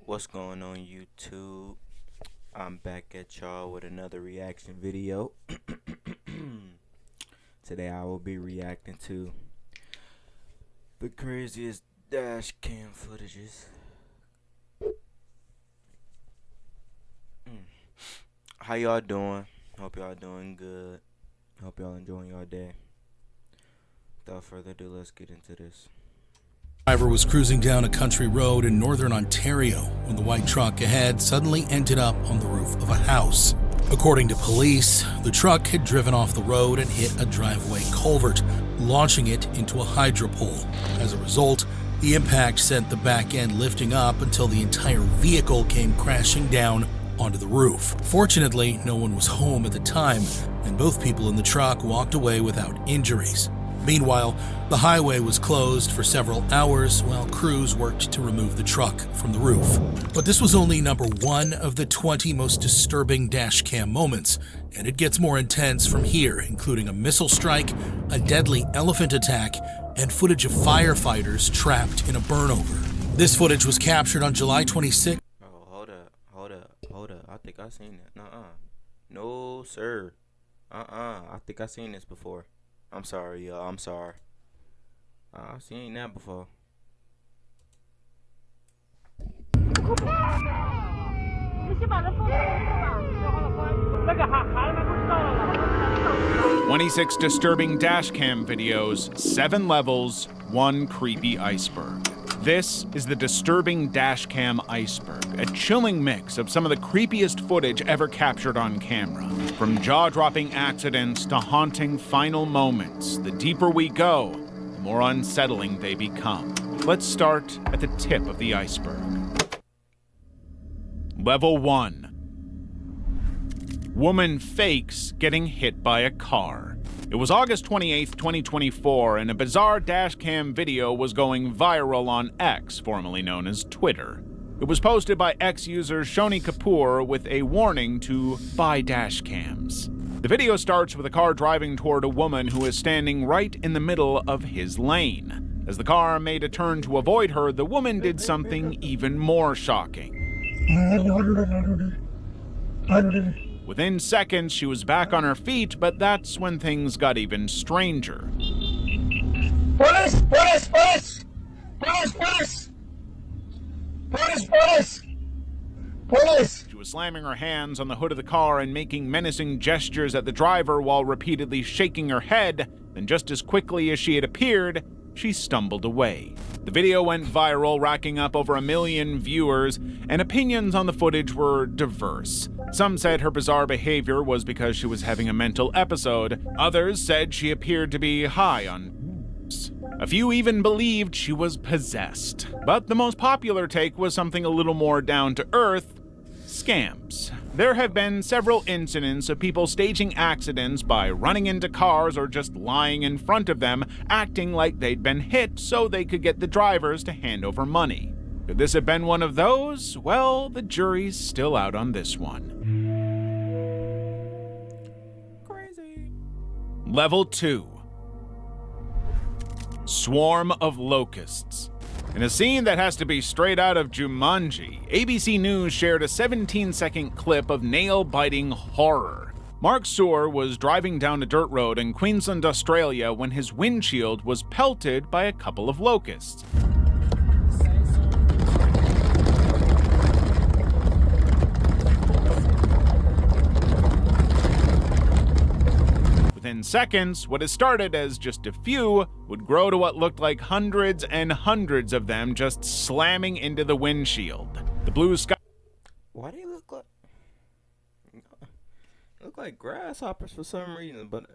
What's going on YouTube? I'm back at y'all with another reaction video. Today I will be reacting to the craziest dash cam footages. How y'all doing? Hope y'all doing good. Hope y'all enjoying your day. Without further ado, let's get into this. Driver was cruising down a country road in northern Ontario when the white truck ahead suddenly ended up on the roof of a house. According to police, the truck had driven off the road and hit a driveway culvert, launching it into a hydro pole. As a result, the impact sent the back end lifting up until the entire vehicle came crashing down onto the roof. Fortunately, no one was home at the time, and both people in the truck walked away without injuries. Meanwhile, the highway was closed for several hours while crews worked to remove the truck from the roof. But this was only number one of the 20 most disturbing dashcam moments, and it gets more intense from here, including a missile strike, a deadly elephant attack, and footage of firefighters trapped in a burnover. This footage was captured on July 26th. Oh, hold up. I think I seen that. No, sir. I think I seen this before. I'm sorry, y'all. I'm sorry. I've seen that before. "26 disturbing dashcam videos, 7 levels, 1 creepy iceberg." This is the disturbing dashcam iceberg, a chilling mix of some of the creepiest footage ever captured on camera. From jaw-dropping accidents to haunting final moments, the deeper we go, the more unsettling they become. Let's start at the tip of the iceberg. Level 1. Woman fakes getting hit by a car. It was August 28, 2024, and a bizarre dashcam video was going viral on X, formerly known as Twitter. It was posted by X user Shoni Kapoor with a warning to buy dashcams. The video starts with a car driving toward a woman who is standing right in the middle of his lane. As the car made a turn to avoid her, the woman did something even more shocking. Within seconds, she was back on her feet, but that's when things got even stranger. Police! Police! Police! Police! Police! Police! Police! Police! She was slamming her hands on the hood of the car and making menacing gestures at the driver while repeatedly shaking her head. Then just as quickly as she had appeared, she stumbled away. The video went viral, racking up over 1 million viewers, and opinions on the footage were diverse. Some said her bizarre behavior was because she was having a mental episode. Others said she appeared to be high on booze. A few even believed she was possessed. But the most popular take was something a little more down to earth: scams. There have been several incidents of people staging accidents by running into cars or just lying in front of them, acting like they'd been hit so they could get the drivers to hand over money. Could this have been one of those? Well, the jury's still out on this one. Crazy. Level 2. Swarm of locusts. In a scene that has to be straight out of Jumanji, ABC News shared a 17-second clip of nail-biting horror. Mark Soor was driving down a dirt road in Queensland, Australia, when his windshield was pelted by a couple of locusts. Within seconds, what had started as just a few would grow to what looked like hundreds and hundreds of them just slamming into the windshield. The blue sky Why do they look like grasshoppers for some reason? But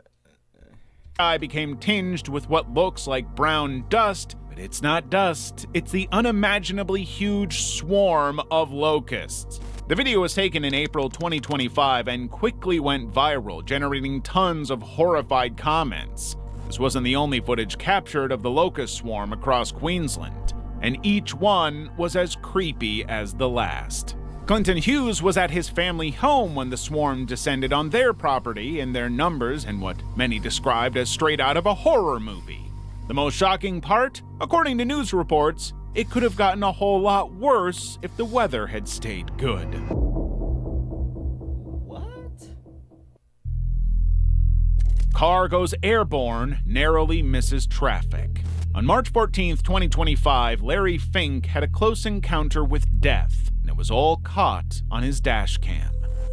became tinged with what looks like brown dust, but it's not dust. It's the unimaginably huge swarm of locusts. The video was taken in April 2025 and quickly went viral, generating tons of horrified comments. This wasn't the only footage captured of the locust swarm across Queensland, and each one was as creepy as the last. Clinton Hughes was at his family home when the swarm descended on their property, in their numbers in what many described as straight out of a horror movie. The most shocking part, according to news reports, it could have gotten a whole lot worse if the weather had stayed good. What? Car goes airborne, narrowly misses traffic. On March 14, 2025, Larry Fink had a close encounter with death, and it was all caught on his dash cam.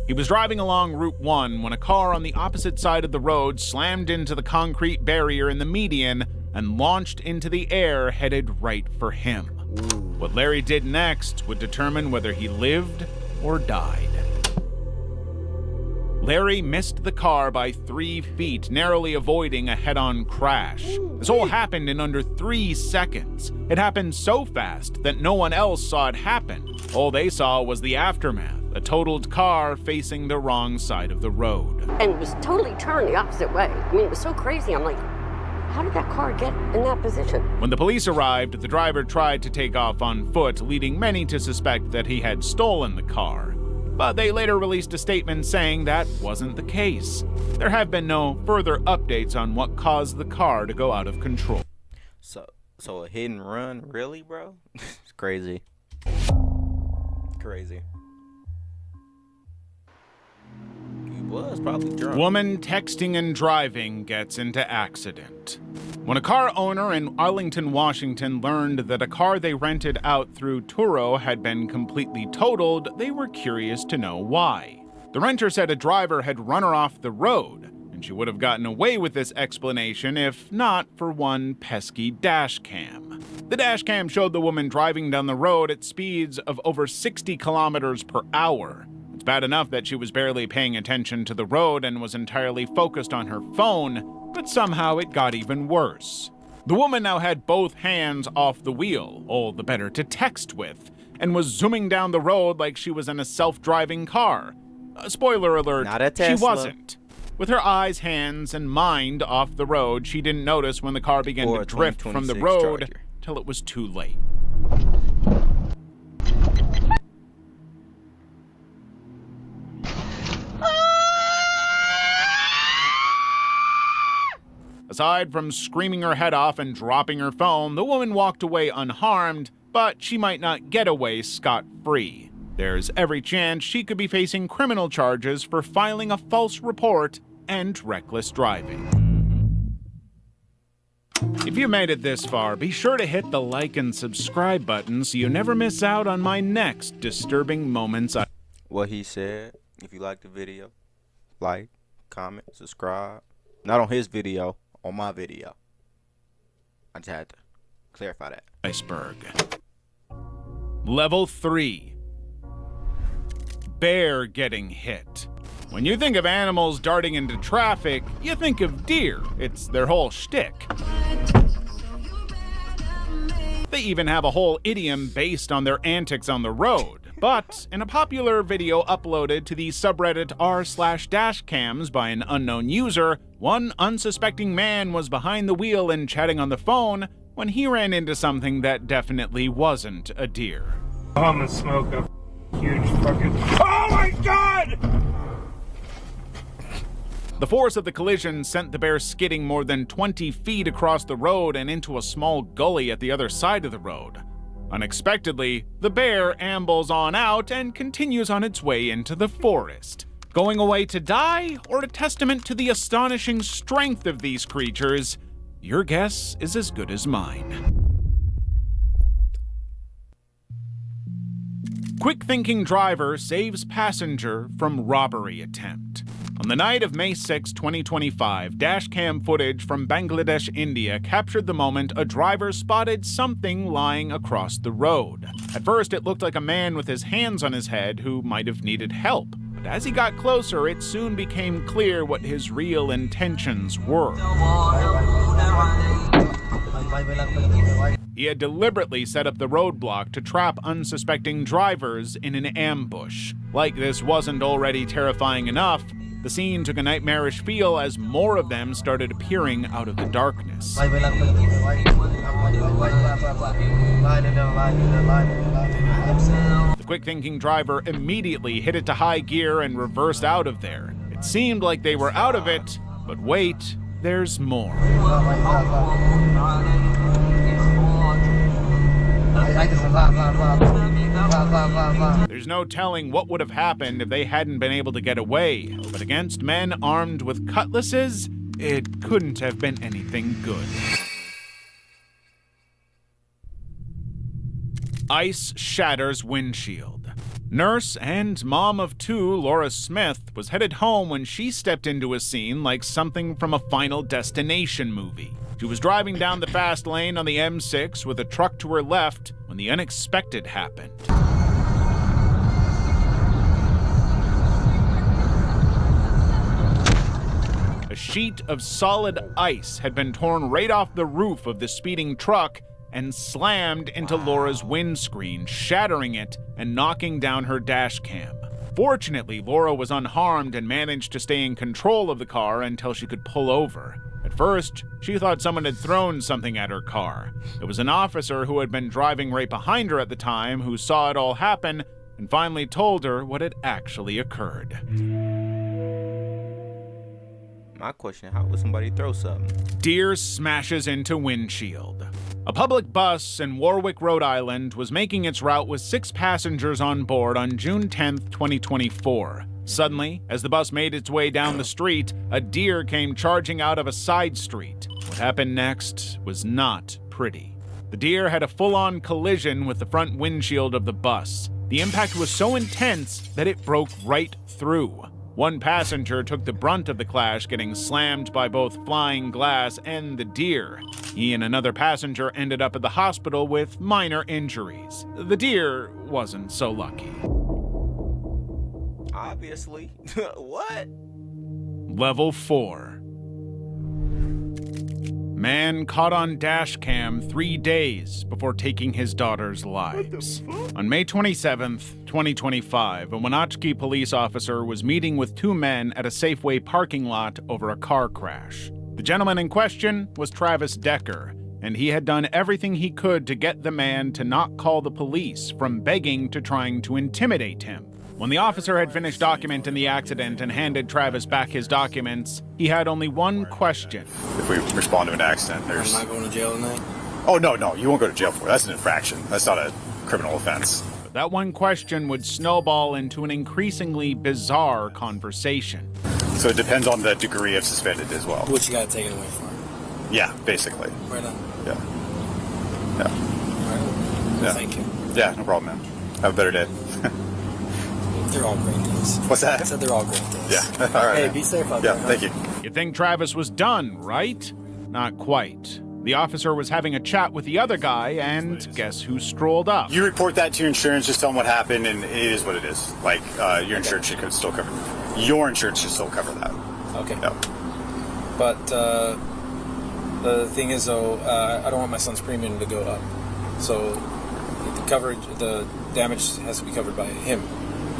He was driving along Route 1 when a car on the opposite side of the road slammed into the concrete barrier in the median and launched into the air headed right for him. What Larry did next would determine whether he lived or died. Larry missed the car by 3 feet, narrowly avoiding a head-on crash. This all happened in under 3 seconds. It happened so fast that no one else saw it happen. All they saw was the aftermath, a totaled car facing the wrong side of the road. And it was totally turned the opposite way. I mean, it was so crazy. I'm like, how did that car get in that position? When the police arrived, the driver tried to take off on foot, leading many to suspect that he had stolen the car. But they later released a statement saying that wasn't the case. There have been no further updates on what caused the car to go out of control. So a hit and run, really, bro? It's crazy. Crazy. He was probably drunk. Woman texting and driving gets into accident. When a car owner in Arlington, Washington learned that a car they rented out through Turo had been completely totaled, they were curious to know why. The renter said a driver had run her off the road, and she would have gotten away with this explanation if not for one pesky dash cam. The dash cam showed the woman driving down the road at speeds of over 60 kilometers per hour. It's bad enough that she was barely paying attention to the road and was entirely focused on her phone, but somehow it got even worse. The woman now had both hands off the wheel, all the better to text with, and was zooming down the road like she was in a self-driving car. Spoiler alert, Not a she Tesla. wasn't. With her eyes, hands, and mind off the road, she didn't notice when the car began Or to a drift from the 2026 road Charger. till it was too late. Aside from screaming her head off and dropping her phone, the woman walked away unharmed, but she might not get away scot-free. There's every chance she could be facing criminal charges for filing a false report and reckless driving. If you made it this far, be sure to hit the like and subscribe button so you never miss out on my next disturbing moments. What he said. If you like the video, like, comment, subscribe. Not on his video, on my video. I just had to clarify that. Iceberg. Level 3. Bear getting hit. When you think of animals darting into traffic, you think of deer. It's their whole shtick. They even have a whole idiom based on their antics on the road. But in a popular video uploaded to the subreddit r/dashcams by an unknown user, one unsuspecting man was behind the wheel and chatting on the phone when he ran into something that definitely wasn't a deer. I'm gonna smoke a huge fucking. Oh my god! The force of the collision sent the bear skidding more than 20 feet across the road and into a small gully at the other side of the road. Unexpectedly, the bear ambles on out and continues on its way into the forest. Going away to die, or a testament to the astonishing strength of these creatures? Your guess is as good as mine. Quick-thinking driver saves passenger from robbery attempt. On the night of May 6, 2025, dashcam footage from Bangladesh, India captured the moment a driver spotted something lying across the road. At first, it looked like a man with his hands on his head who might have needed help. But as he got closer, it soon became clear what his real intentions were. He had deliberately set up the roadblock to trap unsuspecting drivers in an ambush. Like this wasn't already terrifying enough, the scene took a nightmarish feel as more of them started appearing out of the darkness. The quick-thinking driver immediately hit it to high gear and reversed out of there. It seemed like they were out of it, but wait, there's more. There's no telling what would have happened if they hadn't been able to get away, but against men armed with cutlasses, it couldn't have been anything good. Ice shatters windshield. Nurse and mom of two, Laura Smith, was headed home when she stepped into a scene like something from a Final Destination movie. She was driving down the fast lane on the M6 with a truck to her left when the unexpected happened. A sheet of solid ice had been torn right off the roof of the speeding truck and slammed into Laura's windscreen, shattering it and knocking down her dash cam. Fortunately, Laura was unharmed and managed to stay in control of the car until she could pull over. At first, she thought someone had thrown something at her car. It was an officer who had been driving right behind her at the time who saw it all happen and finally told her what had actually occurred. My question, how would somebody throw something? Deer smashes into windshield. A public bus in Warwick, Rhode Island was making its route with 6 passengers on board on June 10, 2024. Suddenly, as the bus made its way down the street, a deer came charging out of a side street. What happened next was not pretty. The deer had a full-on collision with the front windshield of the bus. The impact was so intense that it broke right through. One passenger took the brunt of the clash, getting slammed by both flying glass and the deer. He and another passenger ended up at the hospital with minor injuries. The deer wasn't so lucky. Obviously. What? Level 4. Man caught on dash cam 3 days before taking his daughter's lives. On May 27th, 2025, a Wenatchee police officer was meeting with 2 men at a Safeway parking lot over a car crash. The gentleman in question was Travis Decker, and he had done everything he could to get the man to not call the police, from begging to trying to intimidate him. When the officer had finished documenting the accident and handed Travis back his documents, he had only one question. If we respond to an accident, there's... I'm not going to jail tonight? Oh, no, you won't go to jail for it. That's an infraction. That's not a criminal offense. But that one question would snowball into an increasingly bizarre conversation. So it depends on the degree of suspended as well. What you got to take it away for? Yeah, basically. Right on. Yeah. All right. Yeah. Thank you. Yeah, no problem, man. Have a better day. They're all great days. What's that? I said they're all great days. Yeah. All right. Hey, man. be safe out yeah, there. Thank you. You'd think Travis was done, right? Not quite. The officer was having a chat with the other guy, and guess who strolled up? You report that to your insurance, just tell them what happened, and it is what it is. Like, your insurance should still cover your insurance should still cover that. Okay. Yeah. But the thing is, though, I don't want my son's premium to go up. So the damage has to be covered by him.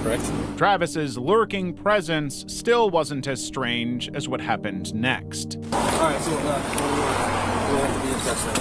Correct? Travis's lurking presence still wasn't as strange as what happened next. All right, so we'll have to be in touch then.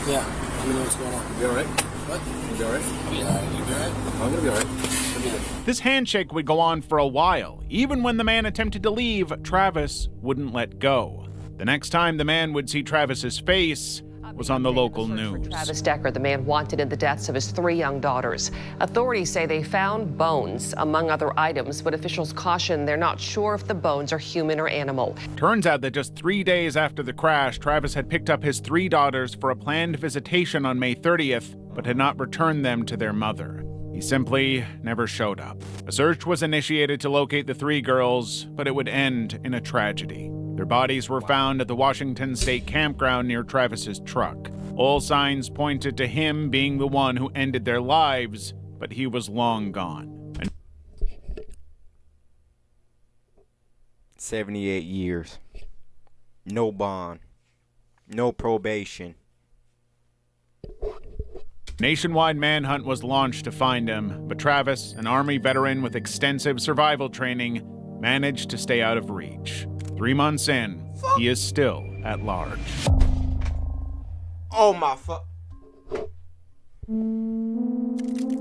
Yeah, let me know what's going on. You be all right? What? You be all right? I'll be all right. You be all right? I'm going to be all right. I'll be there. This handshake would go on for a while. Even when the man attempted to leave, Travis wouldn't let go. The next time the man would see Travis's face was on the local news. Travis Decker, the man wanted in the deaths of his 3 young daughters. Authorities say they found bones, among other items, but officials caution they're not sure if the bones are human or animal. Turns out that just 3 days after the crash, Travis had picked up his 3 daughters for a planned visitation on May 30th, but had not returned them to their mother. He simply never showed up. A search was initiated to locate the 3 girls, but it would end in a tragedy. Their bodies were found at the Washington State campground near Travis's truck. All signs pointed to him being the one who ended their lives, but he was long gone. 78 years. No bond. No probation. Nationwide manhunt was launched to find him, but Travis, an Army veteran with extensive survival training, managed to stay out of reach. 3 months in, he is still at large. Oh my fuck.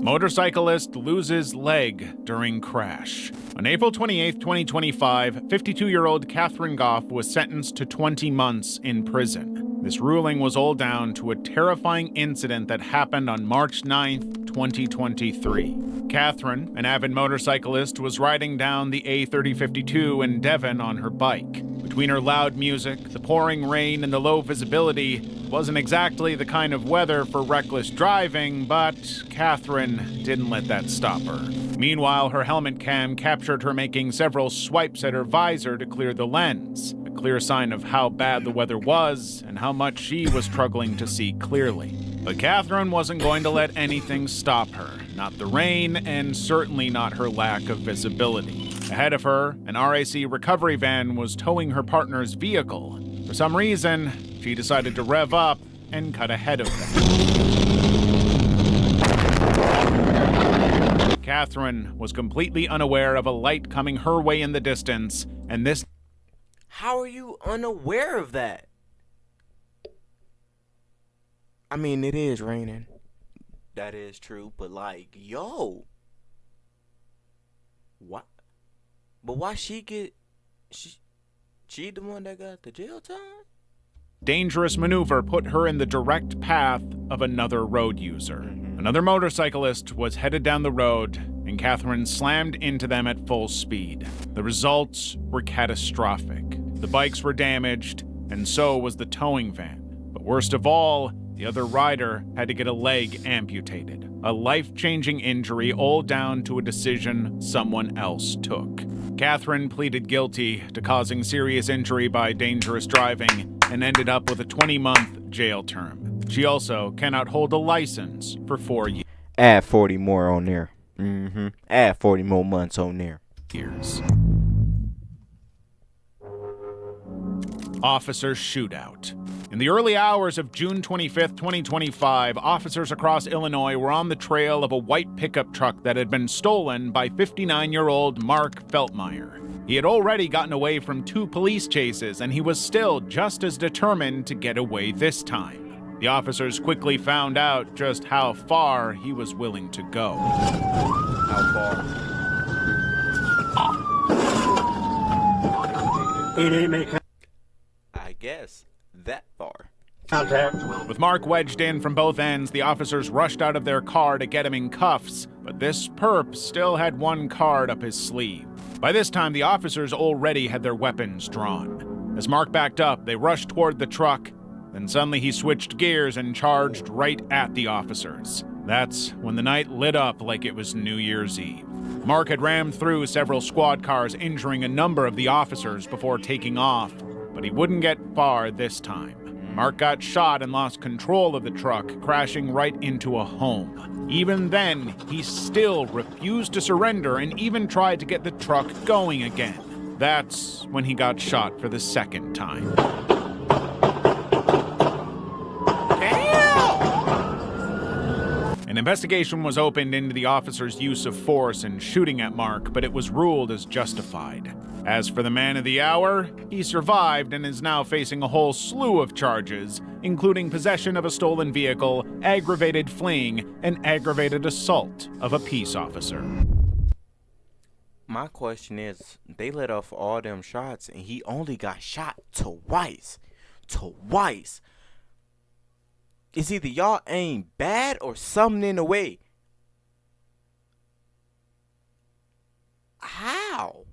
Motorcyclist loses leg during crash. On April 28, 2025, 52-year-old Catherine Goff was sentenced to 20 months in prison. This ruling was all down to a terrifying incident that happened on March 9th, 2023. Catherine, an avid motorcyclist, was riding down the A3052 in Devon on her bike. Between her loud music, the pouring rain, and the low visibility, it wasn't exactly the kind of weather for reckless driving, but Catherine didn't let that stop her. Meanwhile, her helmet cam captured her making several swipes at her visor to clear the lens, a clear sign of how bad the weather was and how much she was struggling to see clearly. But Catherine wasn't going to let anything stop her, not the rain, and certainly not her lack of visibility. Ahead of her, an RAC recovery van was towing her partner's vehicle. For some reason, she decided to rev up and cut ahead of them. Catherine was completely unaware of a light coming her way in the distance, and this... How are you unaware of that? I mean, it is raining. That is true, but like, yo. What? But why she get... She the one that got the jail time? Dangerous maneuver put her in the direct path of another road user. Another motorcyclist was headed down the road, and Catherine slammed into them at full speed. The results were catastrophic. The bikes were damaged, and so was the towing van. But worst of all, the other rider had to get a leg amputated. A life-changing injury, all down to a decision someone else took. Catherine pleaded guilty to causing serious injury by dangerous driving and ended up with a 20-month jail term. She also cannot hold a license for 4 years. Add 40 more on there. Add 40 more months on there. Officer shootout. In the early hours of June 25th, 2025, officers across Illinois were on the trail of a white pickup truck that had been stolen by 59-year-old Mark Feltmeyer. He had already gotten away from 2 police chases, and he was still just as determined to get away this time. The officers quickly found out just how far he was willing to go. How far? He didn't make I guess that far. contact. With Mark wedged in from both ends, the officers rushed out of their car to get him in cuffs, but this perp still had one card up his sleeve. By this time, the officers already had their weapons drawn. As Mark backed up, they rushed toward the truck. Then suddenly he switched gears and charged right at the officers. That's when the night lit up like it was New Year's Eve. Mark had rammed through several squad cars, injuring a number of the officers before taking off, but he wouldn't get far this time. Mark got shot and lost control of the truck, crashing right into a home. Even then, he still refused to surrender and even tried to get the truck going again. That's when he got shot for the second time. An investigation was opened into the officer's use of force and shooting at Mark, but it was ruled as justified. As for the man of the hour, he survived and is now facing a whole slew of charges, including possession of a stolen vehicle, aggravated fleeing, and aggravated assault of a peace officer. My question is, they let off all them shots and he only got shot twice. Twice. It's either y'all ain't bad or something in the way. How?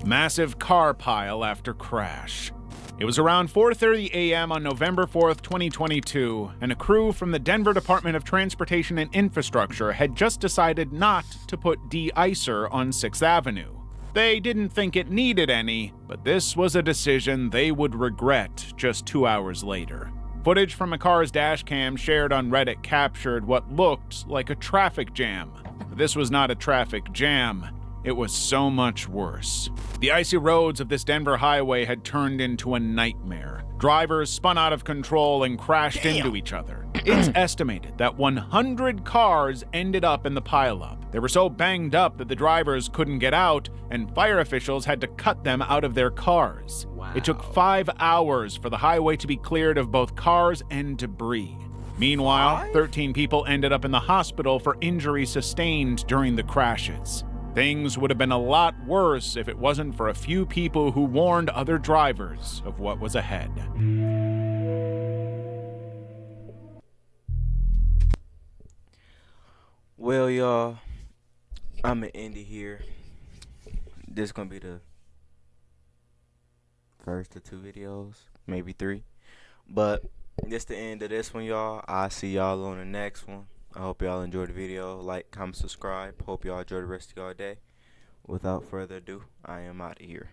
Massive car pile after crash. It was around 4:30 a.m. on November 4th, 2022, and a crew from the Denver Department of Transportation and Infrastructure had just decided not to put de-icer on 6th Avenue. They didn't think it needed any, but this was a decision they would regret just 2 hours later. Footage from a car's dash cam shared on Reddit captured what looked like a traffic jam. But this was not a traffic jam. It was so much worse. The icy roads of this Denver highway had turned into a nightmare. Drivers spun out of control and crashed into each other. It's estimated that 100 cars ended up in the pileup. They were so banged up that the drivers couldn't get out, and fire officials had to cut them out of their cars. Wow. It took 5 hours for the highway to be cleared of both cars and debris. Meanwhile, 13 people ended up in the hospital for injuries sustained during the crashes. Things would have been a lot worse if it wasn't for a few people who warned other drivers of what was ahead. Well, y'all, I'm gonna end it here. This is gonna be the first of 2 videos, maybe 3. But this the end of this one, y'all. I'll see y'all on the next one. I hope y'all enjoyed the video. Like, comment, subscribe. Hope y'all enjoy the rest of y'all day. Without further ado, I am out of here.